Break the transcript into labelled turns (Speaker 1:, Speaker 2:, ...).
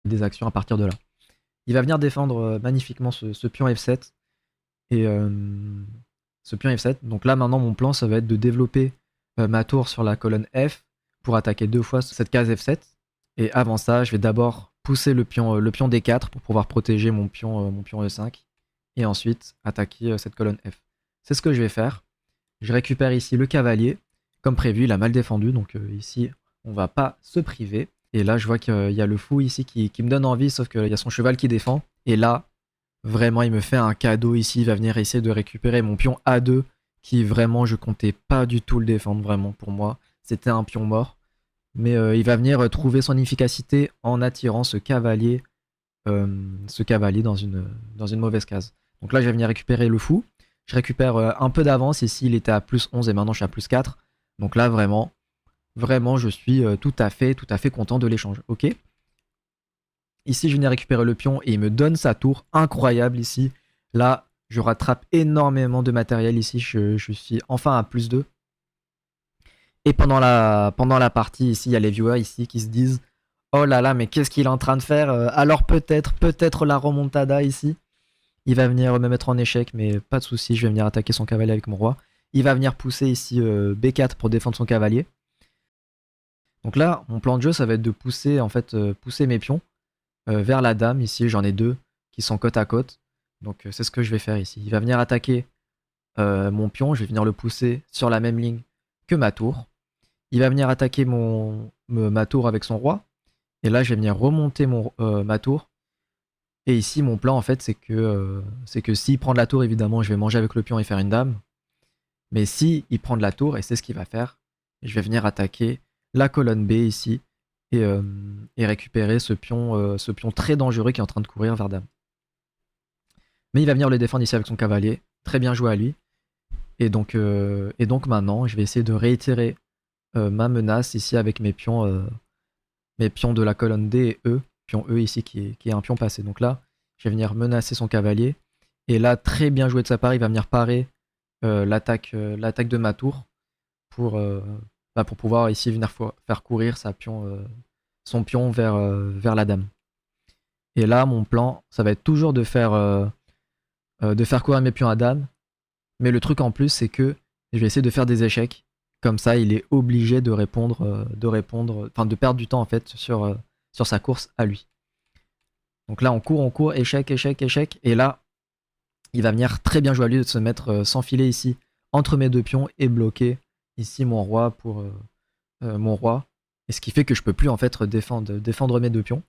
Speaker 1: des actions à partir de là. Il va venir défendre magnifiquement ce pion F7. Et ce pion F7. Donc là, maintenant, mon plan, ça va être de développer ma tour sur la colonne F pour attaquer 2 fois cette case F7. Et avant ça, je vais d'abord pousser le pion D4 pour pouvoir protéger mon pion E5. Et ensuite, attaquer cette colonne F. C'est ce que je vais faire. Je récupère ici le cavalier. Comme prévu, il a mal défendu. Donc ici, on va pas se priver. Et là, je vois qu'il y a le fou ici qui me donne envie, sauf qu'il y a son cheval qui défend. Et là, vraiment, il me fait un cadeau ici. Il va venir essayer de récupérer mon pion A2, qui vraiment, je comptais pas du tout le défendre, vraiment, pour moi. C'était un pion mort. Mais il va venir trouver son efficacité en attirant ce cavalier dans une mauvaise case. Donc là, je vais venir récupérer le fou. Je récupère un peu d'avance. Ici, il était à plus 11 et maintenant, je suis à plus 4. Donc là, vraiment, je suis tout à fait content de l'échange. Ok. Ici, je viens récupérer le pion et il me donne sa tour. Incroyable ici. Là, je rattrape énormément de matériel ici. Je suis enfin à plus 2. Et pendant la partie, ici, il y a les viewers ici qui se disent oh là là, mais qu'est-ce qu'il est en train de faire? Alors peut-être la remontada ici. Il va venir me mettre en échec, mais pas de souci, je vais venir attaquer son cavalier avec mon roi. Il va venir pousser ici B4 pour défendre son cavalier. Donc là, mon plan de jeu, ça va être de pousser, pousser mes pions vers la dame. Ici, j'en ai 2 qui sont côte à côte. Donc c'est ce que je vais faire ici. Il va venir attaquer mon pion, je vais venir le pousser sur la même ligne que ma tour. Il va venir attaquer ma tour avec son roi. Et là, je vais venir remonter ma tour. Et ici, mon plan, en fait, c'est que s'il prend de la tour, évidemment, je vais manger avec le pion et faire une dame. Mais si il prend de la tour, et c'est ce qu'il va faire, je vais venir attaquer la colonne B ici et récupérer ce pion très dangereux qui est en train de courir vers dame. Mais il va venir le défendre ici avec son cavalier. Très bien joué à lui. Et donc maintenant, je vais essayer de réitérer ma menace ici avec mes pions de la colonne D et E. Pion E ici qui est un pion passé. Donc là, je vais venir menacer son cavalier. Et là, très bien joué de sa part, il va venir parer l'attaque de ma tour pour pouvoir ici venir faire courir son pion vers la dame. Et là, mon plan, ça va être toujours de faire courir mes pions à dame. Mais le truc en plus, c'est que je vais essayer de faire des échecs. Comme ça, il est obligé de de perdre du temps en fait sur sa course à lui. Donc là, on court, échec. Et là, il va venir très bien jouer à lui de se mettre s'enfiler ici entre mes 2 pions et bloquer ici mon roi pour mon roi. Et ce qui fait que je peux plus en fait défendre mes 2 pions.